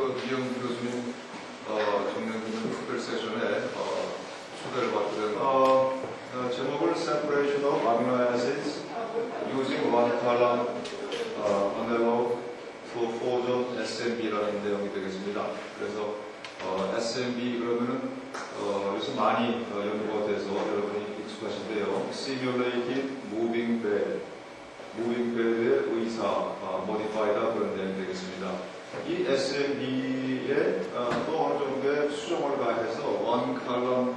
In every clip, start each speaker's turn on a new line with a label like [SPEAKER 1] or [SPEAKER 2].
[SPEAKER 1] 이영 교수님 정리해주는 특별 세션에 초대를 받게 된 제목을 Separation of Amino Acids Using One Column Analog to Fusion SMB라는 내용이 되겠습니다. 그래서 SMB 그러면은 요새 많이 연구가 돼서 여러분이 익숙하신데요. Simulated Moving Bed, Moving Bed의 의사, Modify다 그런 내용이 되겠습니다. 이 SMB에 또 어느 정도의 수정을 가해서 원 칼럼을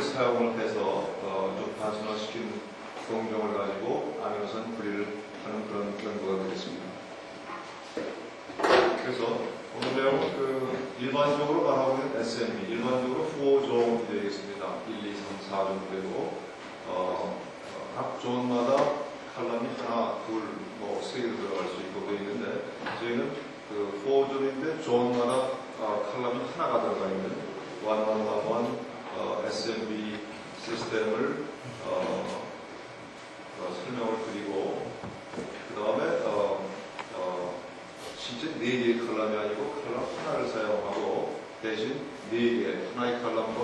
[SPEAKER 1] 사용을 해서 좀 단순화시킨 공정을 가지고 아미노산 분리를 하는 그런 연구가 되겠습니다. 그래서 오늘 내용은 일반적으로 말하고 있는 SMB, 일반적으로 4존이 되겠습니다. 1, 2, 3, 4존 되고 각 존마다 칼럼이 하나, 둘, 뭐, 세 개도 들어갈 수 있고 되어 있는데 저희는 그 4존인데 존마다 칼럼이 하나가 들어가 있는 1 SMB 시스템을 설명을 드리고 그 다음에 실제 4개의 칼럼이 아니고 칼럼 하나를 사용하고 대신 4개, 하나의 칼럼과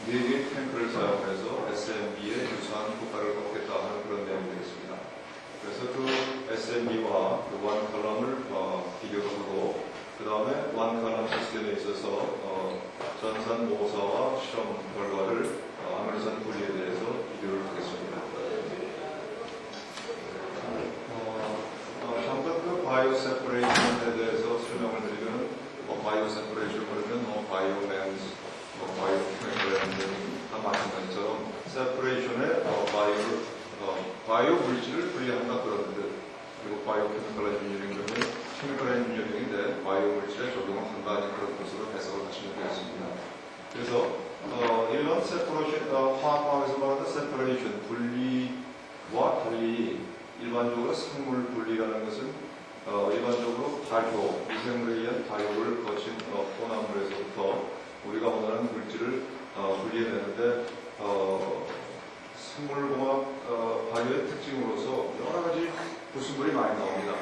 [SPEAKER 1] 4개의 탱크를 사용해서 SMB에 유사한 효과를 얻겠다 하는 그런 내용이 되겠습니다. 그래서 그 SMB와 그 원 칼럼을 비교를 하고 그 다음에 원 칼럼 시스템에 있어서 전산 모사와 실험 결과를 아미노산 분리에 대해서 비교를 하겠습니다. 잠깐 그 바이오 세퍼레이션에 대해서 설명을 드리면 바이오 세퍼레이션 그러면 바이오 렌즈, 바이오 케미컬 다 마찬가지처럼 세퍼레이션에 바이오 물질을 분리한다 그런 뜻. 그리고 바이오 케미컬 엔지니어링은 케미컬 엔지니어링인데 바이오 물질에 적용을 한다는 그런 뜻으로 해석을 하시면 되겠습니다. 그래서 이런 세퍼레이션, 화학에서 말하는 세퍼레이션 분리와 달리 일반적으로 생물 분리라는 것은 일반적으로 발효, 미생물에 의한 발효를 거친 혼합물에서부터 우리가 원하는 물질을 분리해내는데 생물공학 발효의 특징으로서 여러 가지 구성물이 많이 나옵니다.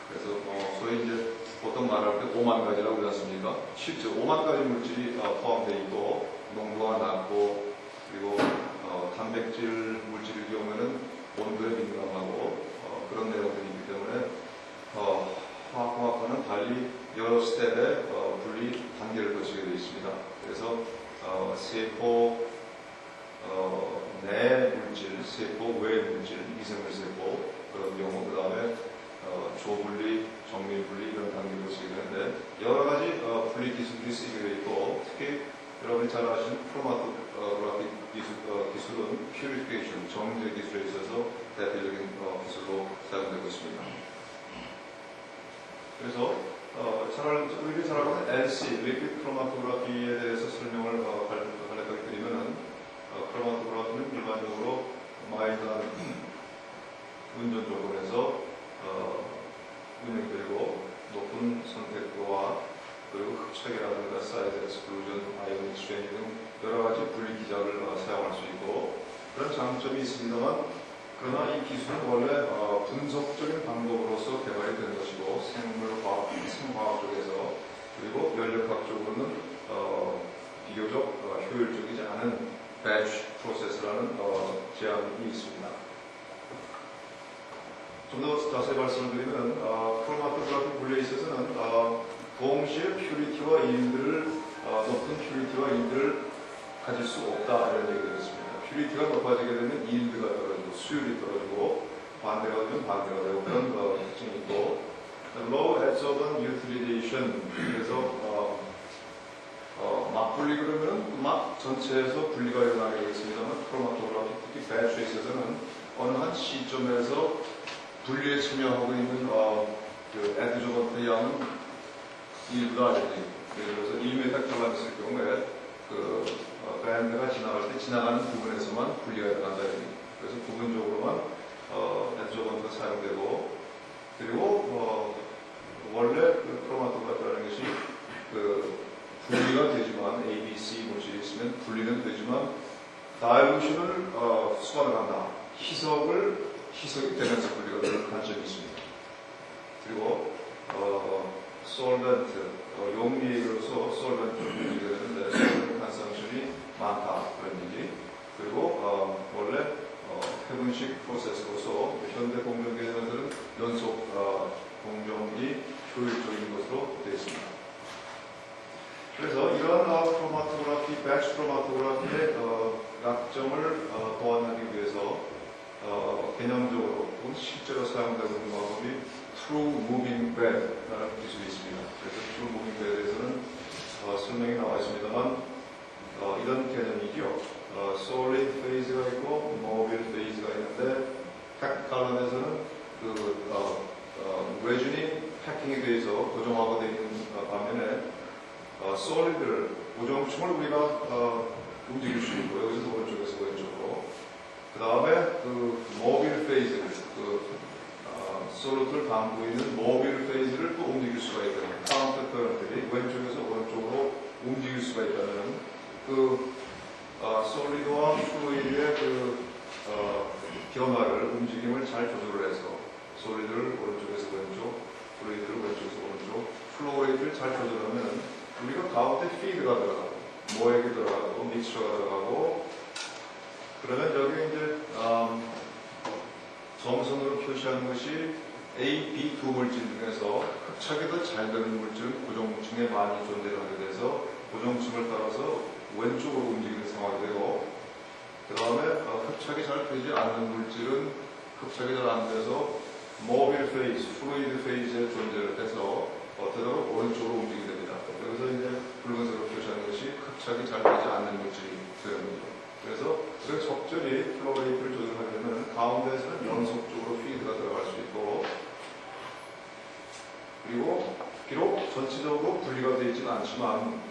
[SPEAKER 1] 그래서 소위 이제 보통 말할 때 5만 가지라고 그러지 않습니까? 실제 5만 가지 물질이 포함되어 있고 농도가 낮고 그리고 단백질 물질의 경우에는 온도에 민감하고 그런 내용들이기 때문에 화학공학과는 달리 여러 스텝의 분리 단계를 거치게 되어 있습니다. 그래서 세포 내 물질, 세포 외 물질, 미생물 세포 그런 경우 그 다음에 조분리, 정밀분리 이런 단계를 거치게 되는데 여러 가지 분리 기술이 쓰이게 되어 있고 특히 여러분이 잘 아시는 크로마토그래피 기술은 퓨리피케이션, 정제 기술에 있어서 대표적인 기술로 사용되고 있습니다. 그래서 우리가 잘 아는 LC, 리퀴드 크로마토그래피에 대해서 설명을 간략하게 드리면은 크로마토그래피는 일반적으로 마이너한 운전 조건에서 운영되고 높은 선택도와 그리고 흡착이라든가 사이즈 엑스클루전, 아이온 익스체인지 등 여러 가지 분리 기작을 사용할 수 있고 그런 장점이 있습니다만 그러나 이 기술은 원래 분석적인 방법으로서 개발이 된 것이고 생물화학, 생화학 쪽에서 그리고 연력학 쪽으로는 비교적 효율적이지 않은 배치 프로세스라는 제한이 있습니다. 좀 더 자세히 말씀을 드리면 크로마토그래피 분리에 있어서는 동시에 퓨리티와 일들을 높은 퓨리티와 일들을 가질 수 없다 이런 얘기가 되겠습니다. 퓨리티가 높아지게 되면 일드가 떨어지고 수율이 떨어지고 반대가 되면 반대가 되고 그런 특징이 있고 low adsorbent utilization 그래서 막 분리 그러면 막 전체에서 분리가 일어나게 되겠습니다만 크로마토그래피 특히 배치에 있어서는 어느 한 시점에서 분리에 참여하고 있는 그 애드조번트 양은 일부가 아니지. 예를 들어서 1m 칼럼 있을 경우에 그 밴드가 지나갈 때 지나가는 부분에서만 분리가 일어난다. 그래서 부분적으로만 애드조번트가 사용되고 그리고 원래 그 크로마토그래피라는 것이 그 분리가 되지만 A, B, C 물질이 있으면 분리는 되지만 다일루션을 수반을 한다. 희석이 되면서 분리가 되는 관점이 있습니다. 그리고 솔벤트, 용리로서 솔벤트 얘기가 되는데 탄산물이 많다 그런 얘기. 그리고 원래 해분식 프로세스로서 현대 공정 계산들은 연속 공정이 효율적인 것으로 되어 있습니다. 그래서 이러한 크로마토그래피, 배치 크로마토그래피의 약점을 보완하기 위해서 개념적으로 혹은 실제로 사용되고 있는 방법이 True Moving Bed라는 기술이 있습니다. 그래서 True Moving Bed에서는 설명이 나와 있습니다만 이런 개념이죠. Solid Phase가 있고 Mobile Phase가 있는데 팩 관련해서는 레진이 패킹이 되어 있어 고정화가 되어 있는 반면에 솔리드를 고정충을 우리가 움직일 수 있고 여기서 오른쪽에서 왼쪽으로 그 다음에 모빌 페이즈를 솔루트를 담고 있는 모빌 페이즈를 또 움직일 수가 있다는 카운터 커런트들이 왼쪽에서 오른쪽으로 움직일 수가 있다는 솔리드와 플루이드의 변화를 움직임을 잘 조절을 해서 솔리드를 오른쪽에서 왼쪽, 플루이드를 왼쪽에서 오른쪽, 플로레이트를 잘 조절하면 우리가 가운데 피드가 들어가고 모액이 들어가고 믹스처가 들어가고 그러면 여기 이제 점선으로 표시한 것이 A, B 두 물질 중에서 흡착이 더 잘 되는 물질은 고정층에 많이 존재를 하게 돼서 고정층을 따라서 왼쪽으로 움직이는 상황이 되고 그 다음에 흡착이 잘 되지 않는 물질은 흡착이 잘 안 돼서 모빌 페이즈, 플루이드 페이즈에 존재를 해서 되도록 오른쪽으로 움직이게 됩니다. 여기서 이제 붉은색으로 표시하는 것이 흡착이 잘 되지 않는 물질이 되는 거죠. 그래서 그 적절히 플로레이트를 조절하려면 가운데에서는 연속적으로 피드가 들어갈 수 있고 그리고 비록 전체적으로 분리가 되어 있지는 않지만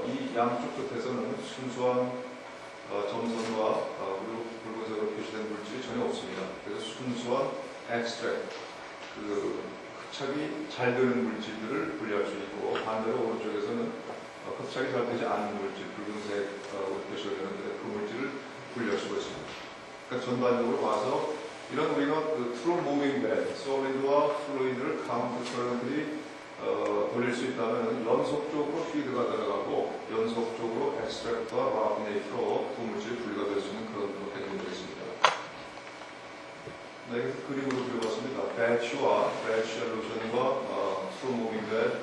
[SPEAKER 1] 이 양쪽 끝에서는 순수한 점선과 그리고 붉은색으로 표시된 물질이 전혀 없습니다. 그래서 순수한 엑스트랙트, 흡착이 잘 되는 물질들을 분리할 수 있고 반대로 오른쪽에서는 흡착이 잘 되지 않는 물질, 붉은색으로 표시가 되는데 그 물질을 분리할 수가 있습니다. 그러니까 전반적으로 봐서 이런 우리가 True Moving Bed, 솔리드와 플루이드를 카운터 커런트들이 돌릴 수 있다면 연속적으로 피드가 들어가고 연속적으로 엑스트랙트와 라피네이트로 두 물질이 분리가 될 수 있는 그런 개념이 되겠습니다. 네, 그래서 그림으로 그려봤습니다. 배치와 배치 솔루션과 True Moving Bed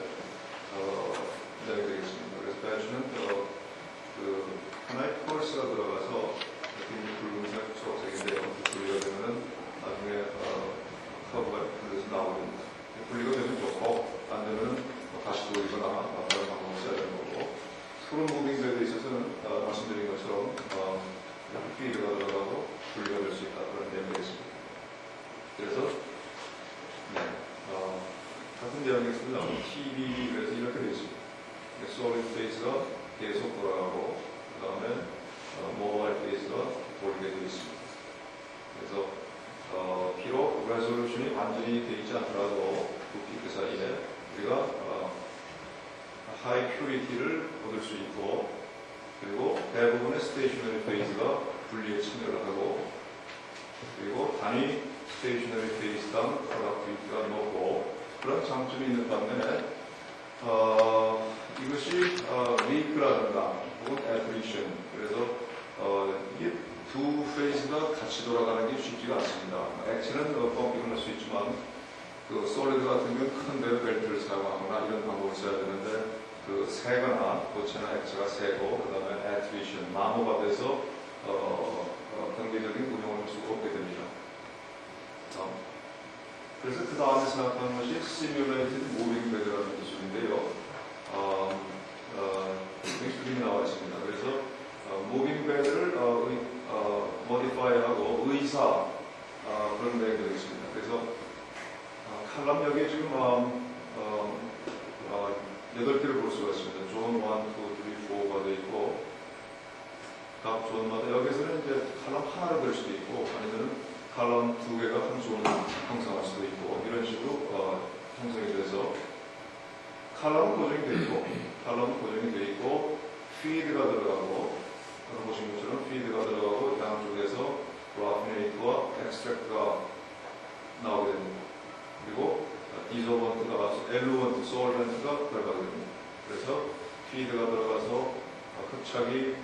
[SPEAKER 1] 되겠습니다. 그래서 배치는 하나의 펄스가 들어가서 이렇게 붉은색, 초록색인데요. 분리가 되면은 나중에 커브가 분리해서 나오게 됩니다. 분리가 되면 좋고 안 되면 다시 돌리거나 다른 방법을 써야 되는 거고 트루 무빙 배드에 있어서는 말씀드린 것처럼 피드가 들어가고 분리가 될 수 있다 그런 내용이 되겠습니다. 그래서 같은 내용이겠습니다. TB 그래서 이렇게 되어 있습니다. 솔리드 페이스가 계속 돌아가고 그 다음에 모바일 페이스가 돌리게 되어 있습니다. 그래서 비록 레졸루션이 완전히 되어 있지 않더라도 두 피드 사이에 우리가 하이 퓨리티를 얻을 수 있고 그리고 대부분의 스테이셔너리 페이스가 분리에 참여를 하고 그리고 단위 스테이셔너리 페이스당 프로덕티비티가 높고 그런 장점이 있는 반면에 이것이 리크라든가 혹은 애프리션 그래서 이게 두 페이스가 같이 돌아가는 게 쉽지가 않습니다. 액체는 펌핑을 할 수 있지만 솔리드 같은 경우는 큰 배의 벨트를 사용하거나 이런 방법을 써야 되는데 새거나 고체나 액체가 새고 그 다음에 애트리션, 마모가 돼서 경제적인 운영을 할 수가 없게 됩니다. 그래서 그 다음에 생각하는 것이 Simulated Moving Bed라는 기술인데요. 그림이 나와 있습니다. 그래서 Moving Bed를 modify하고 의사 그런 내용이 되겠습니다. 그래서 칼럼 여기에 지금 8개를 볼 수가 있습니다. 존 1, 2, 3, 4가 되어 있고 각 존마다 여기서는 이제 칼럼 하나를 될 수도 있고 아니면 칼럼 2개가 한 존을 형성할 수도 있고 이런 식으로 형성이 돼서 칼럼은 고정이 되어 있고 칼럼은 고정이 되어 있고 피드가 들어가고 보신 것처럼 피드가 들어가고 양쪽에서 라피네이트와 엑스트랙트가 나오게 됩니다. 그리고 디소번트가 엘루먼트, 솔벤트가 들어가게 됩니다. 그래서 피드가 들어가서 흡착이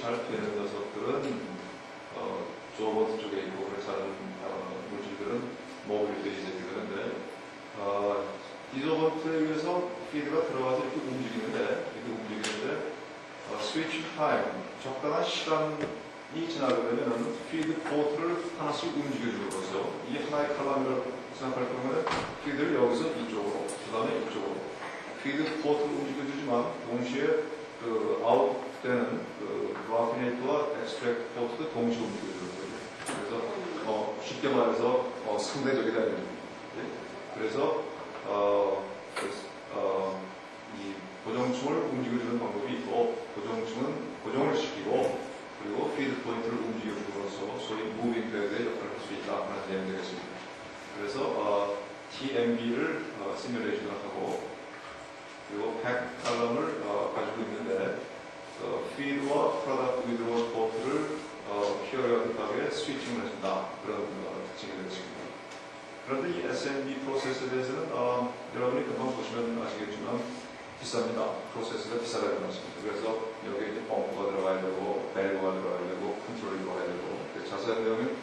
[SPEAKER 1] 잘 되는 녀석들은 조번트 쪽에 있고 그렇지 않은 물질들은 모빌리티 되는데 디소번트에 의해서 피드가 들어가서 이렇게 움직이는데 스위치 타임, 적당한 시간이 지나게 되면 피드 포트를 하나씩 움직여주는 거죠. 이게 하나의 칼럼이라고 생각할 경우에는 피드를 여기서 이쪽으로, 그 다음에 이쪽으로 피드 포트를 움직여주지만 동시에 아웃되는 라피네이트와 엑스트랙트 포트도 동시에 움직여주는 거예요. 그래서 쉽게 말해서 상대적이다 이런 얘기죠. 그래서 이 고정층을 움직여주는 방법이 있고 고정층은 고정을 시키고 그리고 피드 포인트를 움직여줌으로써 소위 무빙 베드의 역할을 할 수 있다는 내용이 되겠습니다. 그래서 TMB를 시뮬레이션을 하고 그리고 100 칼럼을 가지고 있는데 피드와 프로덕트 위드로 포트를 피어리어틱하게 스위칭을 해준다. 그런 특징이 되겠습니다. 그런데 이 SMB 프로세스에 대해서는 여러분이 금방 보시면 아시겠지만 비쌉니다. 프로세스가 비싸다는 말씀입니다. 그래서 여기에 이제 펌프가 들어가야 되고 밸브가 들어가야 되고 컨트롤이 들어가야 되고 자세한 내용은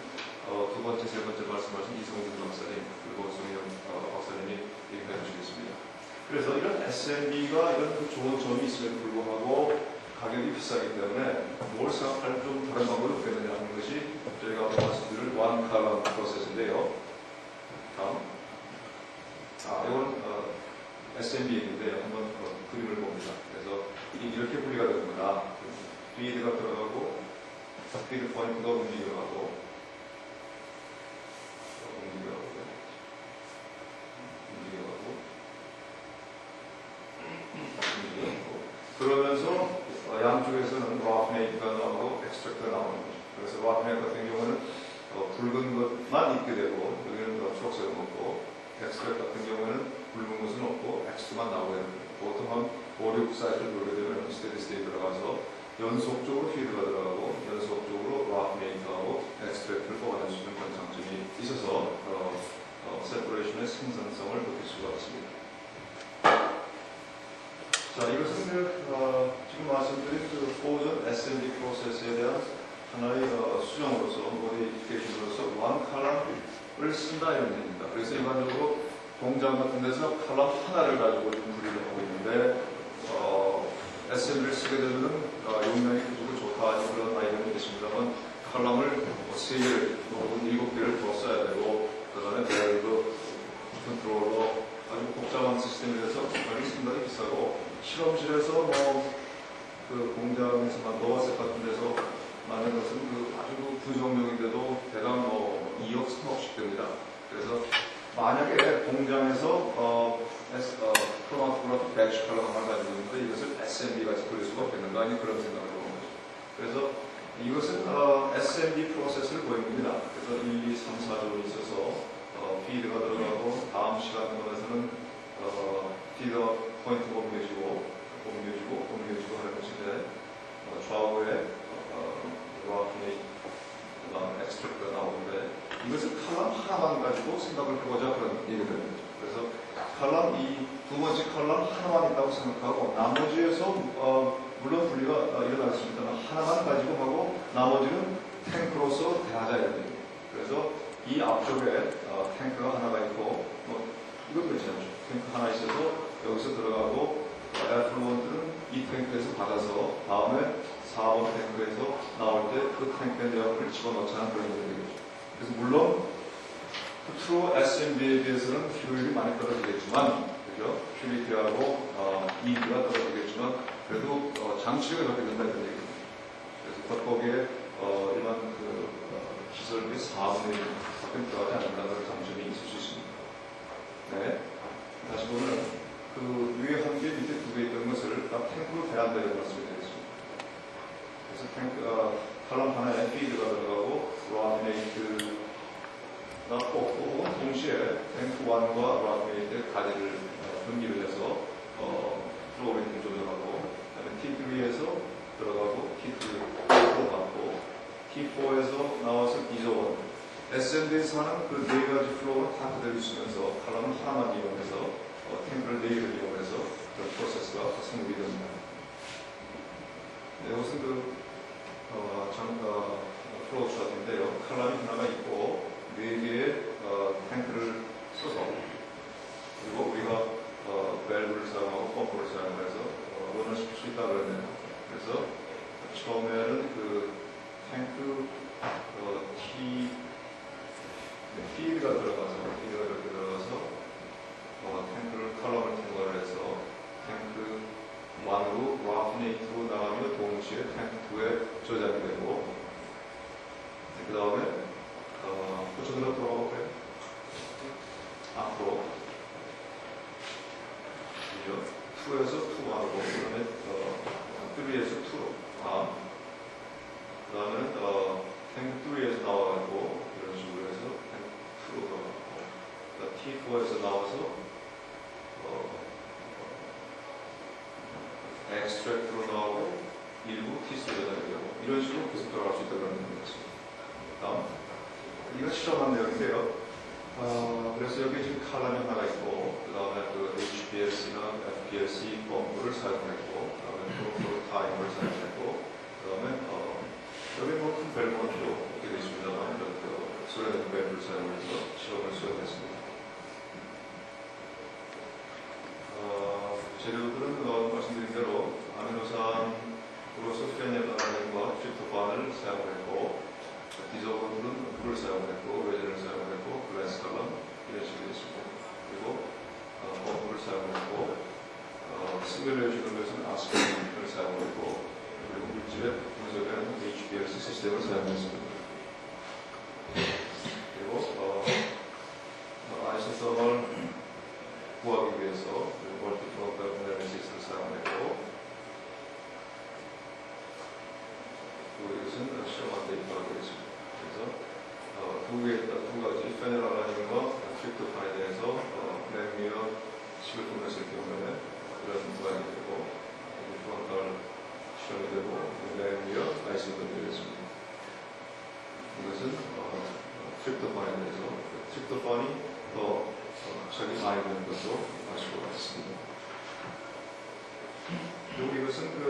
[SPEAKER 1] 두 번째, 세 번째 말씀하신 이성준 박사님 그리고 송영 박사님이 얘기해 주시겠습니다. 그래서 이런 SMB가 이런 좋은 점이 있음에도 불구하고 가격이 비싸기 때문에 뭘 생각할 좀 다른 방법이 없겠느냐 하는 것이 저희가 말씀드릴 원 칼럼 프로세스인데요. 다음. 이건 SMB인데 한번 그림을 봅니다. 그래서 이렇게 분리가 됩니다. 피드가 들어가고 피드 포인트가 움직여가고 그러면서 양쪽에서는 라피네이트가 나오고 엑스트랙트가 나오는 거죠. 그래서 라피네이트 같은 경우는 붉은 것만 있게 되고 여기는 초록색을 먹고 엑스트랙트 같은 경우는 붉은 것은 없고 엑스트만 나오게 됩니다. 보통 한 5, 6 사이즈를 누르게 되면 스테디 스테이에 들어가서 연속적으로 피드가 들어가고 연속적으로 라피네이트하고 엑스트랙트를 뽑아낼 수 있는 그런 장점이 있어서 세퍼레이션의 생산성을 높일 수가 있습니다. 자, 이것은 지금 말씀드린 포전 SMD 프로세스에 대한 하나의 수정으로서, 모디피케이션으로서 원 칼럼을 쓴다 이런 얘기입니다. 그래서 일반적으로 공장 같은 데서 칼럼 하나를 가지고 좀 분리를 하고 있는데 SMD를 쓰게 되면 용량이 그쪽으로 좋다 그런 아이디어는 있습니다만 칼럼을 3개 혹은 7개를 더 써야 되고 그 다음에 밸브, 컨트롤러 아주 복잡한 시스템이라서 정말 상당히 비싸고 실험실에서 그 공장에서만 노바셋 같은 데서 만든 것은 아주 부정용인데도 대강 2억, 3억씩 됩니다. 그래서 만약에 공장에서 크로마토그래피 배치 칼럼을 가지고 있는데 이것을 SMB 같이 그릴 수가 없겠는가 하는 그런 생각을 해본 거죠. 그래서 이것은 SMB 프로세스를 보입니다. 그래서 1, 2, 3, 4조로 있어서 피드가 들어가고 다음 시간에서는 피드가 포인트가 옮겨지고 하는 것인데 좌우에 라피네이트 엑스트랙트가 나오는데 이것을 칼럼 하나만 가지고 생각을 해보자 그런 얘기가 됩니다. 그래서 칼럼 두 번째 칼럼 하나만 있다고 생각하고 나머지에서 물론 분리가 일어났습니다만 하나만 가지고 하고 나머지는 탱크로서 대하자 이런 얘기입니다. 그래서 이 앞쪽에 탱크가 하나가 있고 이건 그렇지 않죠. 탱크 하나 있어서 여기서 들어가고 에어플루언트는 이 탱크에서 받아서 다음에 4번 탱크에서 나올 때 그 탱크의 내용을 집어넣자는 그런 얘기죠. 그래서 물론 트루 SMB에 비해서는 효율이 많이 떨어지겠지만 그죠? 퓨리티하고 EB가 떨어지겠지만 그래도 장치력이 높게 된다는 얘기입니다. 그래서 겉보기에 일반 시설비 4분의 1밖에 들어가지 않는다는 장점이 있을 수 있습니다. 네. 다시 보면 위에 한 개, 밑에 2개 있던 것을 딱 탱크로 대한다 이런 말씀이 되겠습니다. 그래서 탱크, 칼럼 하나에 피드가 들어가고 라피네이트가 뽑고 혹은 동시에 탱크 1과 라피네이트의 가지를 분기를 해서 플로우레이트를 조절하고 그다음에 T3에서 들어가고 T3로 받고 T4에서 나와서 이소원 SMD에서 하는 그 네 가지 플로우는 다 그대로 있으면서 칼럼은 하나만 이용해서 탱크를 네 개를 이용해서 그런 프로세스가 성립이 됩니다. 네, 이것은 플로우 차트인데요. 칼럼이 하나가 있고 네 개의 탱크를 써서 그리고 우리가 밸브를 사용하고 펌프를 사용해서 원을 시킬 수 있다고 그랬네요. 그래서 처음에는 그 탱크 피드가 들어가서 이렇게 들어가서 탱크를 칼럼을 통과를 해서 탱크 1로 라피네이트로 나가며 동시에 탱크 2에 저장이 되고 그 다음에 그쪽으로 돌아가 볼까요? 앞으로 2에서 2 하고 그 다음에 3에서 2로 그 다음에는 탱크 3에서 나와가지고 이런 식으로 해서 탱크 2로 들어가고 T4에서 나와서 엑스트랙트로 나오고 일부 T3로 되고 이런 식으로 계속 돌아갈 수 있다는 얘기입니다. 다음 이거 실험한 내용인데요. 그래서 여기 지금 칼럼이 하나가 있고 그 다음에 그 HPLC나 FPLC 펌프를 사용했고 그 다음에 프로토 타이머를 사용했고 그 다음에 여기 큰 밸브가 필요 없게 되어 있습니다만 소련의 밸브를 사용해서 실험을 수행했습니다. 재료들은 말씀드린 대로 아미노산으로서 페닐알라닌과 트립토판을 사용했고 디저건들은 물을 사용했고 레진을 사용했고 글래스 칼럼 이런 식으로 있습니다. 그리고 펌프를 사용했고 시뮬레이션을 위해서는 아스피린을 사용했고 그리고 물질의 분석에는 HPLC 시스템을 사용했습니다. 그리고 아이소서멀 구하기 위해서 멀티프론트 애널리시스를 사용했고 그리고 이것은 실험한 데이터가 되겠습니다. 그래서 두 가지 페닐알라닌과 트립토판에 대해서 램미어 식을 통했을 경우에 이런 모양이 되고 프론탈 실험이 되고 램미어 아이소톤이 되겠습니다. 이것은 트립토판에 대해서 트립토판이 더 자기 많이 되는 것도 알 수가 있습니다. 그리고 이것은 그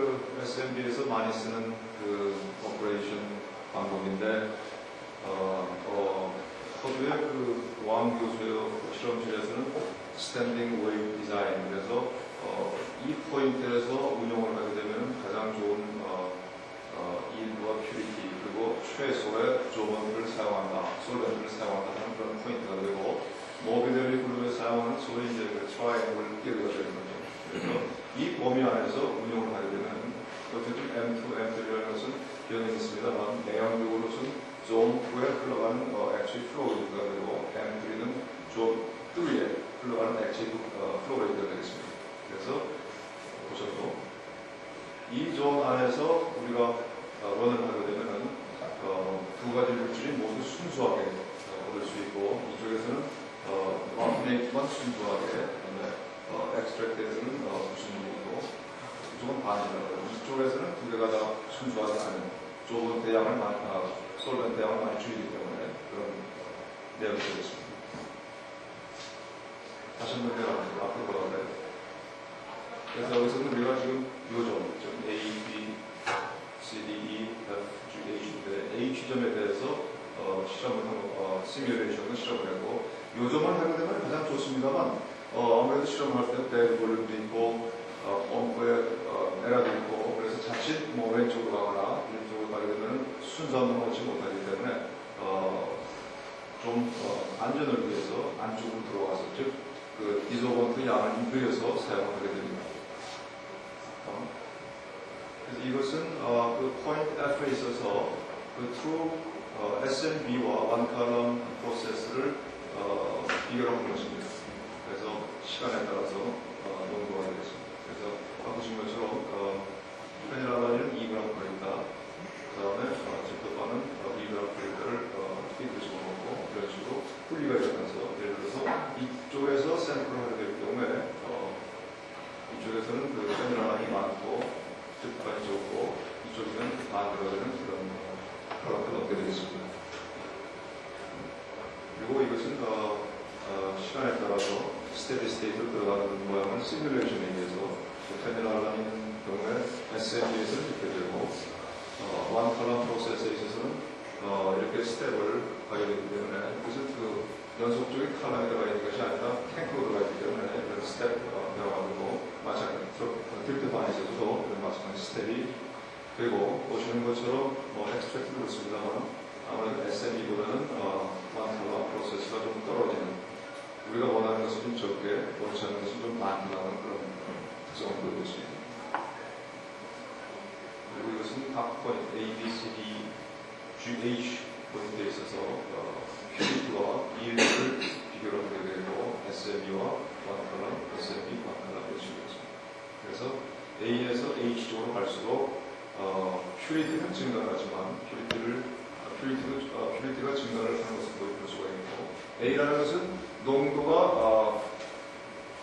[SPEAKER 1] SMB에서 많이 쓰는 그 오퍼레이션 방법인데 허브의 그 왕 교수의 실험실에서는 스탠딩 웨이브 디자인 그래서 이 포인트에서 운용을 하게 되면 가장 좋은 일과 퓨리티 그리고 최소의 조먼트를 사용한다, 솔벤트를 사용한다 하는 그런 포인트가 되고 모비델리 그룹에 사용하는 소위 이제 그 트라이앵글 기어가 되는 거죠. 그래서 이 범위 안에서 운용을 하게 되면 어쨌든 M2, M3라는 것은 변형이 있습니다만 내용적으로는 존 2에 흘러가는 액체 플로이드가 되고 M3는 존 3에 흘러가는 액체 플로이드가 되겠습니다. 그래서 보셔도 이 존 안에서 우리가 런을 하게 되면 두 가지 물질이 모두 순수하게 얻을 수 있고 이쪽에서는 라피네이트만 순수하게 엑스트랙트에서는 무슨 일이고 이쪽은 반이라고 이쪽에서는 두 개가 다 순수하지 않은 좁은 대양을 솔벤트 대양을 많이 줄이기 때문에 그런 내용이 되겠습니다. 다시 한번 내려갑니다. 앞으로 돌아가요. 그래서 여기서는 우리가 지금 요점 A, B, C, D, E, F, G, H인데 H점에 대해서 실험을 하고 시뮬레이션을 실험을 했고 요점을 하게 되면 가장 좋습니다만 아무래도 실험을 할 때는 데드 볼륨도 있고 펌프에 에러도 있고 그래서 자칫 뭐 왼쪽으로 가거나 이쪽으로 가게 되면 순서는 얻지 못하기 때문에 좀 안전을 위해서 안쪽으로 들어가서 즉 그 디소번트 양을 늘려서 사용하게 됩니다. 그래서 이것은 그 포인트 F에 있어서 그 true SNB와 원칼럼 프로세스를 비교한 것입니다. 그래서 시간에 따라서 농도가 되겠습니다. 그래서 아까 보신 것처럼 페닐알라닌은 2g/L, 그 다음에 트립토판은 2g/L를 피드로 집어넣고 이런 식으로 분리가 되면서 예를 들어서 이쪽에서 샘플을 하게 될 경우에 이쪽에서는 그 페닐알라닌이 많고 트립토판이 적고 이쪽에는 반대로 되는 그런 프로덕트를 얻게 되겠습니다. 시간에 따라서 스테디 스테이트로 들어가는 모양을 시뮬레이션에 의해서 테미널라는 경우에 SMB에서 이렇게 되고 원 컬럼 프로세스에 있어서는 이렇게 스텝을 가게 되기 때문에 그래서 그 연속적인 컬럼이 들어가 있는 것이 아니라 탱크로 들어가 있기 때문에 이런 스텝 들어가고 마찬가지로 딜트 반에서도 이런 마찬가지 스텝이 되고 보시는 것처럼 엑스트랙트도 그렇습니다만 아무래도 SMB보다는 원 컬럼 프로세스가 좀 떨어지는 우리가 원하는 것은 좀 적게 원치 않는 것은 좀 많이 나오는 그런 특성을 보이고 있습니다. 그리고 이것은 각 포인트 A, B, C, D, G, H 포인트에 있어서 큐비트와 이일을 비교를 하게 되고 SMB와 원컬럼, SMB, 원컬럼 이렇게 있습니다. 그래서 A에서 H 쪽으로 갈수록 퓨리티는 증가하지만 퓨리티가 증가를 하는 것을 볼 수가 있고 A라는 것은 농도가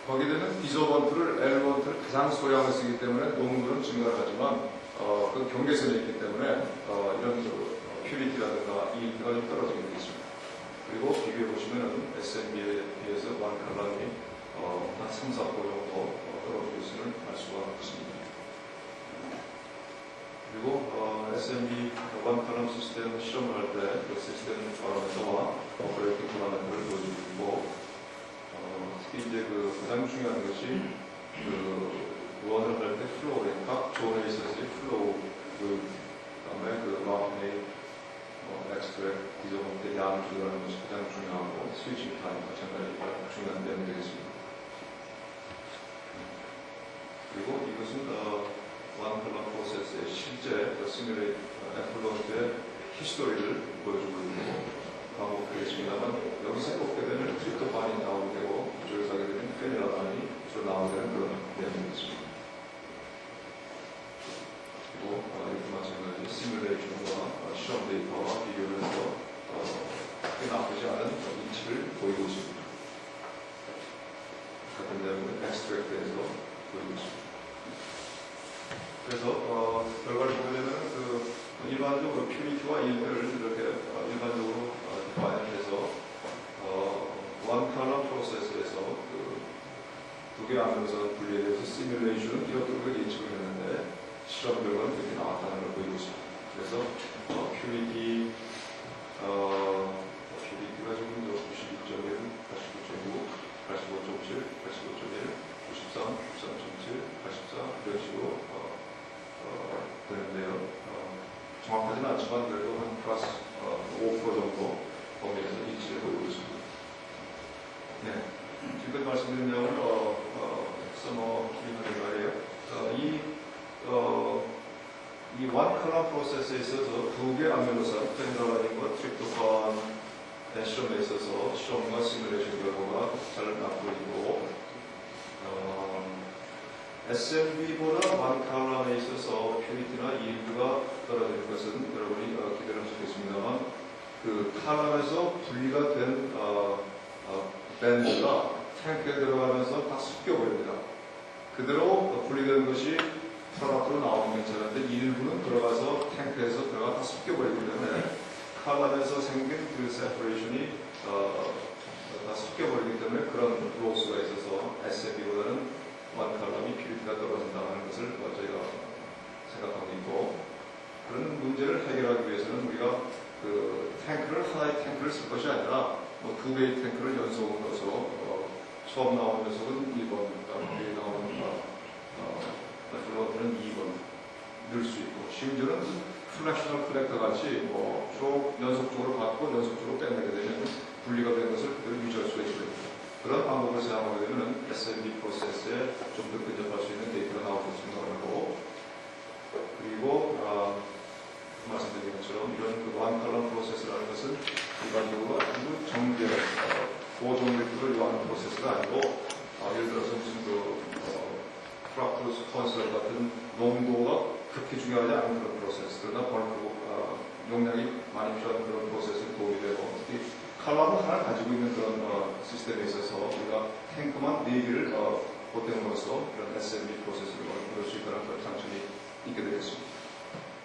[SPEAKER 1] 거기에 되는 디저번트를 엘리먼트를 가장 소량을 쓰기 때문에 농도는 증가를 하지만 그 경계선에 있기 때문에 이런 퓨리티라든가 이일티가 좀 떨어지게 되어 있습니다. 그리고 비교해 보시면 SMB에 비해서 원컬럼이 한 3, 4% 정도 떨어지고 있음을 알 수가 있습니다. 그리고 SMB 원컬럼 시스템 실험을 할 때 그 시스템 파라미터와 오퍼레이팅 파라미터를 보여주고 있고 특히 이제 그 가장 중요한 것이 그 원을 할 때 플로우 각 존에 있어서 플로우 그다음에 그 마운틴 엑스트랙 디저번트의 양을 조절하는 것이 가장 중요하고 스위칭 타임 마찬가지가 중요한 내용이 되겠습니다. 그리고 이것은 원컬럼 프로세스의 실제 시뮬레이트 애플런트의 히스토리를 보여주고 있고 반복되겠습니다만 여기서 뽑게 되면 트립토판이 나오게 되고 이쪽에서 하게 되면 페니라판이 주로 나오게 되는 그런 내용이겠습니다. 그리고 이렇게 마찬가지 시뮬레이션과 실험 데이터와 비교를 해서 크게 나쁘지 않은 인치를 보이고 있습니다. 같은 내용은 엑스트랙트에서 보이고 있습니다. 그래서 결과를 보게 되면 일반적으로 퓨리티와 일들을 이렇게 일반적으로 디파인해서 원컬럼 프로세스에서 두 개의 암명선 분리에 대해서 시뮬레이션은 이렇게 예측을 했는데 실험 결과는 이렇게 나왔다는 걸 보이고 있습니다. 그래서 퓨리티가 지금 92.1, 89.9, 85.7, 85.1, 93, 93.7, 84 이런 식으로 되는데요. 정확하지는 않지만 그래도 한 플러스 5% 정도 범위에서 일치를 보이고 있습니다. 네. 지금까지 말씀드린 내용을 써먹기는 말이에요. 이 원컬럼 프로세스에 있어서 두 개의 암밀로산, 페니라라닌과 트립토판의 실험에 있어서 실험과 시뮬레이션 결과가 잘 나오고 있고 SMB보다 원컬럼에 있어서 퓨리티나 이일드가 떨어지는 것은 여러분이 기대를 하시겠습니다만 그 칼럼에서 분리가 된 밴드가 탱크에 들어가면서 다 섞여버립니다. 그대로 분리된 것이 프로덕트로 나오는 괜찮은데 일부는 들어가서 탱크에서 들어가 다 섞여버리기 때문에 칼럼에서 생긴 그 세퍼레이션이 다 섞여버리기 때문에 그런 로스가 있어서 SMB보다는 원컬럼이 퓨리티가 떨어진다는 것을 저희가 생각하고 있고 그런 문제를 해결하기 위해서는 우리가 그 하나의 탱크를 쓸 것이 아니라 두 개의 탱크를 연속으로 넣어서 처음 나오는 녀석은 2번, 뒤에 나오는 플러트는 2번 넣을 수 있고 심지어는 플렉셔널 컬렉터 같이 쭉 연속적으로 받고 연속적으로 빼내게 되면 분리가 된 것을 그대로 유지할 수가 있습니다. 그런 방법을 사용하게 되면 SMB 프로세스에 좀 더 근접할 수 있는 데이터가 나올 수 있는 거고 그리고 말씀드린 것처럼 이런 원컬럼 프로세스라는 것은 일반적으로 아주 정밀한 고정밀도를 요하는 프로세스가 아니고 예를 들어서 무슨 프락토스 컨스럽 같은 농도가 그렇게 중요하지 않은 그런 프로세스 그러나 용량이 많이 필요한 그런 프로세스에 도움이 되고 특히 칼럼을 하나 가지고 있는 그런 시스템에 있어서 우리가 탱크만 4개를 보탬으로써 이런 SMB 프로세스를 넣을 수 있다는 그런 장점이 있게 되겠습니다.